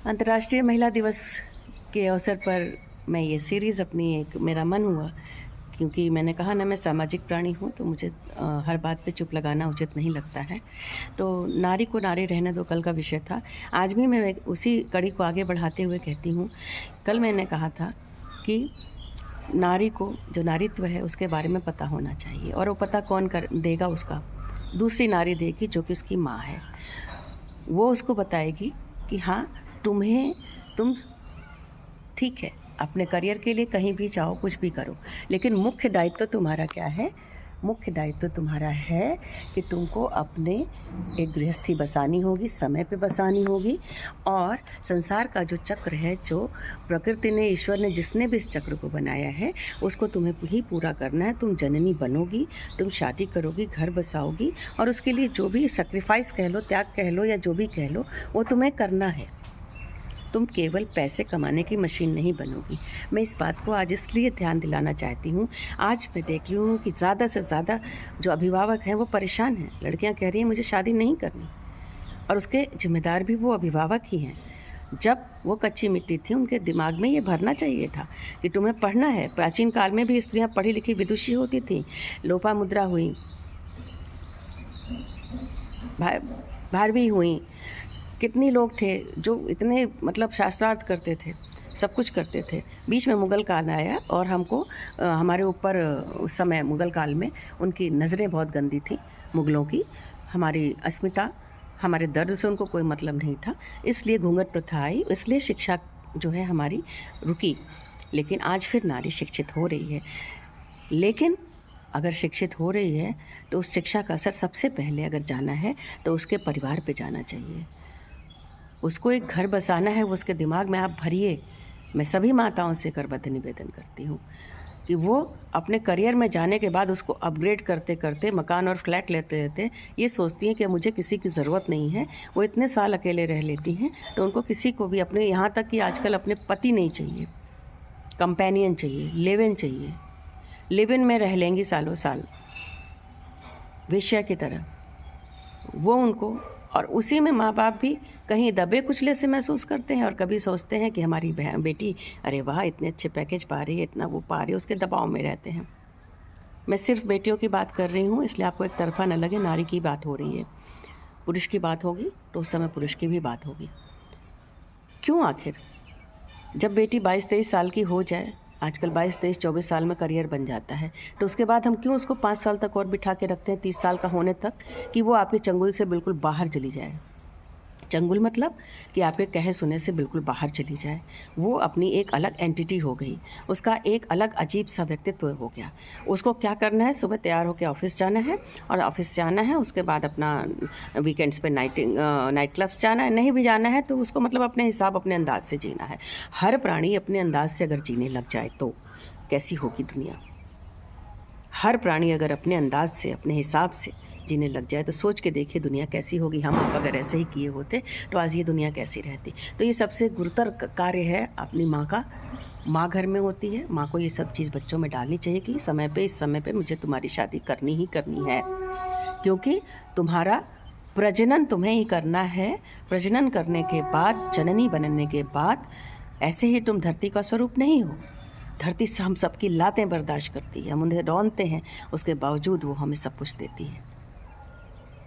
अंतर्राष्ट्रीय महिला दिवस के अवसर पर मैं ये सीरीज़ मेरा मन हुआ, क्योंकि मैंने कहा ना, मैं सामाजिक प्राणी हूँ, तो मुझे हर बात पे चुप लगाना उचित नहीं लगता है। तो नारी को नारी रहने दो कल का विषय था। आज भी मैं उसी कड़ी को आगे बढ़ाते हुए कहती हूँ, कल मैंने कहा था कि नारी को जो नारीत्व है उसके बारे में पता होना चाहिए, और वो पता कौन कर देगा? उसका दूसरी नारी देगी जो कि उसकी माँ है। वो उसको बताएगी कि हाँ, तुम ठीक है, अपने करियर के लिए कहीं भी जाओ, कुछ भी करो, लेकिन मुख्य दायित्व तुम्हारा क्या है? मुख्य दायित्व तुम्हारा है कि तुमको अपने एक गृहस्थी बसानी होगी, समय पे बसानी होगी, और संसार का जो चक्र है, जो प्रकृति ने, ईश्वर ने, जिसने भी इस चक्र को बनाया है, उसको तुम्हें ही पूरा करना है। तुम जननी बनोगी, तुम शादी करोगी, घर बसाओगी, और उसके लिए जो भी सैक्रिफाइस कह लो, त्याग कह लो, या जो भी कह लो, वो तुम्हें करना है। तुम केवल पैसे कमाने की मशीन नहीं बनोगी। मैं इस बात को आज इसलिए ध्यान दिलाना चाहती हूँ। आज मैं देख रही हूँ कि ज़्यादा से ज़्यादा जो अभिभावक हैं वो परेशान हैं। लड़कियाँ कह रही हैं मुझे शादी नहीं करनी, और उसके जिम्मेदार भी वो अभिभावक ही हैं। जब वो कच्ची मिट्टी थी, उनके दिमाग में ये भरना चाहिए था कि तुम्हें पढ़ना है। प्राचीन काल में भी स्त्रियाँ पढ़ी लिखी विदुषी होती थीं। लोपामुद्रा हुई, भारवी हुई, कितनी लोग थे जो इतने शास्त्रार्थ करते थे, सब कुछ करते थे। बीच में मुग़ल काल आया, और हमको हमारे ऊपर उस समय मुग़ल काल में उनकी नज़रें बहुत गंदी थी, मुग़लों की। हमारी अस्मिता, हमारे दर्द से उनको कोई मतलब नहीं था, इसलिए घूंघट प्रथा आई, इसलिए शिक्षा जो है हमारी रुकी। लेकिन आज फिर नारी शिक्षित हो रही है। लेकिन अगर शिक्षित हो रही है तो उस शिक्षा का असर सबसे पहले अगर जाना है तो उसके परिवार पे जाना चाहिए। उसको एक घर बसाना है, वो उसके दिमाग में आप भरिए। मैं सभी माताओं से करबद्ध निवेदन करती हूँ कि वो अपने करियर में जाने के बाद उसको अपग्रेड करते करते, मकान और फ्लैट लेते लेते ये सोचती हैं कि मुझे किसी की ज़रूरत नहीं है। वो इतने साल अकेले रह लेती हैं, तो उनको किसी को भी अपने, यहाँ तक कि आजकल अपने पति नहीं चाहिए, कंपेनियन चाहिए, लिव इन चाहिए। लिव इन में रह लेंगी सालों साल, वेश्या की तरह वो उनको। और उसी में माँ बाप भी कहीं दबे कुचले से महसूस करते हैं, और कभी सोचते हैं कि हमारी बेटी, अरे वाह, इतने अच्छे पैकेज पा रही है, इतना वो पा रही है, उसके दबाव में रहते हैं। मैं सिर्फ बेटियों की बात कर रही हूँ, इसलिए आपको एक तरफा न लगे। नारी की बात हो रही है, पुरुष की बात होगी तो उस समय पुरुष की भी बात होगी। क्यों? आखिर जब बेटी 22-23 साल की हो जाए, आजकल 22-23-24 साल में करियर बन जाता है, तो उसके बाद हम क्यों उसको 5 साल तक और बिठा के रखते हैं, 30 साल का होने तक, कि वो आपके चंगुल से बिल्कुल बाहर चली जाए। चंगुल मतलब कि आपके कहे सुने से बिल्कुल बाहर चली जाए। वो अपनी एक अलग एंटिटी हो गई, उसका एक अलग अजीब सा व्यक्तित्व हो गया। उसको क्या करना है? सुबह तैयार होकर ऑफिस जाना है, और ऑफिस से आना है, उसके बाद अपना वीकेंड्स पे नाइट क्लब्स जाना है। नहीं भी जाना है तो उसको अपने हिसाब, अपने अंदाज से जीना है। हर प्राणी अपने अंदाज से अगर जीने लग जाए तो कैसी होगी दुनिया? हर प्राणी अगर अपने अंदाज से, अपने हिसाब से जीने लग जाए तो सोच के देखिए दुनिया कैसी होगी। हम आप अगर ऐसे ही किए होते तो आज ये दुनिया कैसी रहती? तो ये सबसे गुरुतर कार्य है अपनी माँ का। माँ घर में होती है, माँ को ये सब चीज़ बच्चों में डालनी चाहिए कि समय पे, इस समय पे मुझे तुम्हारी शादी करनी ही करनी है, क्योंकि तुम्हारा प्रजनन तुम्हें ही करना है। प्रजनन करने के बाद, जननी बनने के बाद, ऐसे ही तुम धरती का स्वरूप नहीं हो। धरती से हम सबकी लातें बर्दाश्त करती है, हम उन्हें रौंदते हैं, उसके बावजूद वो हमें सब कुछ देती है।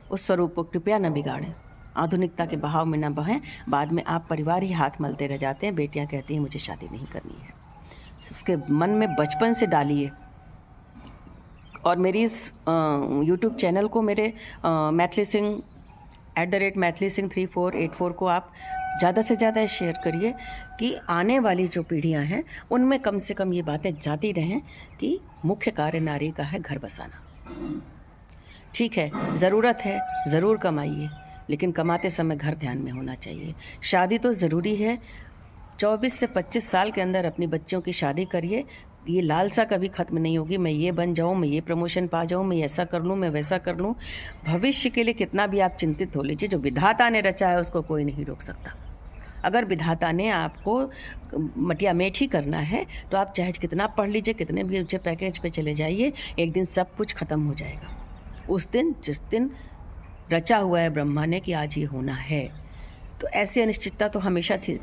उस स्वरूप को कृपया न बिगाड़ें, आधुनिकता के बहाव में न बहें। बाद में आप परिवार ही हाथ मलते रह जाते हैं। बेटियां कहती हैं मुझे शादी नहीं करनी है, उसके मन में बचपन से डालिए। और मेरी इस यूट्यूब चैनल को, मेरे मैथिली सिंह @मैथिली सिंह 3484 को आप ज़्यादा से ज़्यादा शेयर करिए, कि आने वाली जो पीढ़ियां हैं उनमें कम से कम ये बातें जाती रहें कि मुख्य कार्य नारी का है घर बसाना। ठीक है, ज़रूरत है, ज़रूर कमाइए, लेकिन कमाते समय घर ध्यान में होना चाहिए। शादी तो ज़रूरी है। 24 से 25 साल के अंदर अपनी बच्चों की शादी करिए। ये लालसा कभी ख़त्म नहीं होगी, मैं ये बन जाऊँ, मैं ये प्रमोशन पा जाऊँ, मैं ऐसा कर लूँ, मैं वैसा कर लूँ। भविष्य के लिए कितना भी आप चिंतित हो लीजिए, जो विधाता ने रचा है उसको कोई नहीं रोक सकता। अगर विधाता ने आपको मटिया मेट ही करना है तो आप चाहे कितना पढ़ लीजिए, कितने भी ऊँचे पैकेज पे चले जाइए, एक दिन सब कुछ ख़त्म हो जाएगा। उस दिन, जिस दिन रचा हुआ है ब्रह्मा ने कि आज ये होना है, तो ऐसी अनिश्चितता तो हमेशा थी।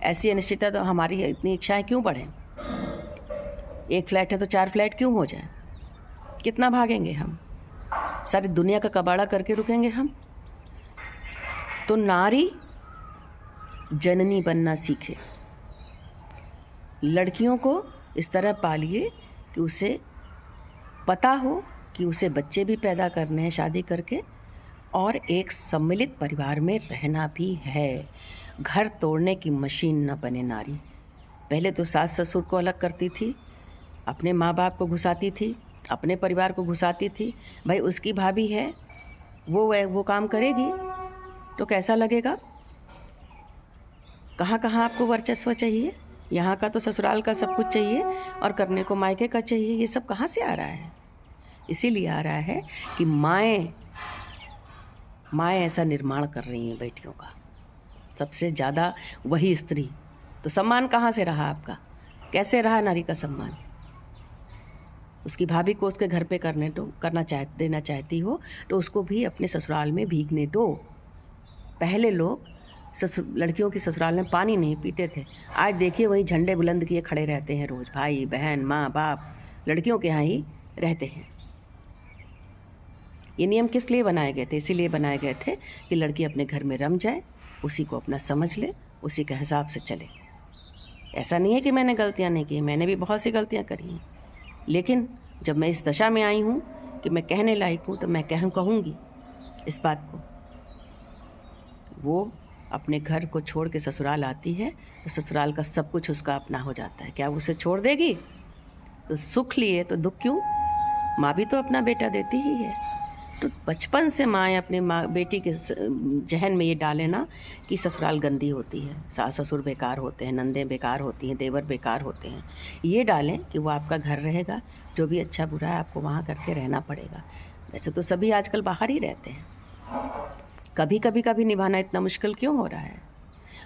ऐसी अनिश्चितता तो हमारी इतनी इच्छाएं क्यों बढ़ें? एक फ्लैट है तो 4 फ्लैट क्यों हो जाए? कितना भागेंगे हम? सारी दुनिया का कबाड़ा करके रुकेंगे हम? तो नारी जननी बनना सीखे। लड़कियों को इस तरह पालिए कि उसे पता हो कि उसे बच्चे भी पैदा करने हैं शादी करके, और एक सम्मिलित परिवार में रहना भी है। घर तोड़ने की मशीन न बने नारी। पहले तो सास ससुर को अलग करती थी, अपने माँ बाप को घुसाती थी, अपने परिवार को घुसाती थी। भाई उसकी भाभी है, वो काम करेगी तो कैसा लगेगा? कहाँ कहाँ आपको वर्चस्व चाहिए? यहाँ का तो ससुराल का सब कुछ चाहिए और करने को मायके का चाहिए। ये सब कहाँ से आ रहा है? इसीलिए आ रहा है कि माएँ ऐसा निर्माण कर रही हैं बेटियों का, सबसे ज़्यादा वही स्त्री। तो सम्मान कहाँ से रहा आपका? कैसे रहा नारी का सम्मान? उसकी भाभी को उसके घर पे देना चाहती हो तो उसको भी अपने ससुराल में भीगने दो। पहले लोग लड़कियों की ससुराल में पानी नहीं पीते थे। आज देखिए वही झंडे बुलंद किए खड़े रहते हैं रोज़। भाई बहन माँ बाप लड़कियों के यहाँ ही रहते हैं। ये नियम किस लिए बनाए गए थे? इसीलिए बनाए गए थे कि लड़की अपने घर में रम जाए, उसी को अपना समझ ले, उसी के हिसाब से चले। ऐसा नहीं है कि मैंने गलतियाँ नहीं की, मैंने भी बहुत सी गलतियाँ करी हैं। लेकिन जब मैं इस दशा में आई हूँ कि मैं कहने लायक हूँ तो मैं कहूँगी इस बात को। वो अपने घर को छोड़ के ससुराल आती है तो ससुराल का सब कुछ उसका अपना हो जाता है। क्या उसे छोड़ देगी? तो सुख लिए तो दुख क्यों? माँ भी तो अपना बेटा देती ही है। तो बचपन से माँ अपने बेटी के जहन में ये डाले ना कि ससुराल गंदी होती है, सास ससुर बेकार होते हैं, नंदें बेकार होती हैं, देवर बेकार होते हैं। ये डालें कि वो आपका घर रहेगा, जो भी अच्छा बुरा है आपको वहाँ करके रहना पड़ेगा। वैसे तो सभी आजकल बाहर ही रहते हैं। कभी निभाना इतना मुश्किल क्यों हो रहा है?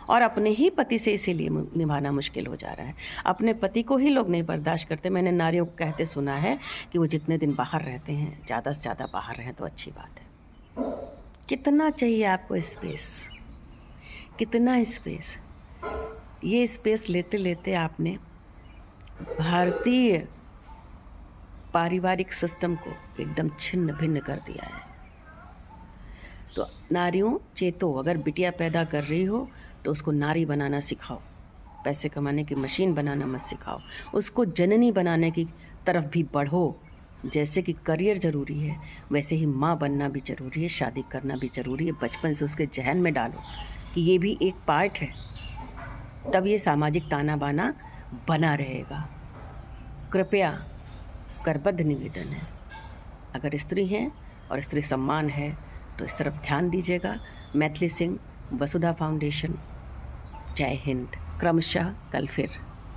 और अपने ही पति से इसीलिए निभाना मुश्किल हो जा रहा है। अपने पति को ही लोग नहीं बर्दाश्त करते। मैंने नारियों को कहते सुना है कि वो जितने दिन बाहर रहते हैं, ज़्यादा से ज़्यादा बाहर रहें तो अच्छी बात है। कितना चाहिए आपको स्पेस? कितना स्पेस? ये स्पेस लेते लेते आपने भारतीय पारिवारिक सिस्टम को एकदम छिन्न भिन्न कर दिया है। तो नारियों चेतो, अगर बिटिया पैदा कर रही हो तो उसको नारी बनाना सिखाओ। पैसे कमाने की मशीन बनाना मत सिखाओ, उसको जननी बनाने की तरफ भी बढ़ो। जैसे कि करियर ज़रूरी है वैसे ही माँ बनना भी ज़रूरी है, शादी करना भी ज़रूरी है। बचपन से उसके जहन में डालो कि ये भी एक पार्ट है, तब ये सामाजिक ताना बाना बना रहेगा। कृपया करबद्ध निवेदन है, अगर स्त्री हैं और स्त्री सम्मान है तो इस तरफ ध्यान दीजिएगा। मैथिली सिंह, वसुधा फाउंडेशन। जय हिंद। क्रमशः कल फिर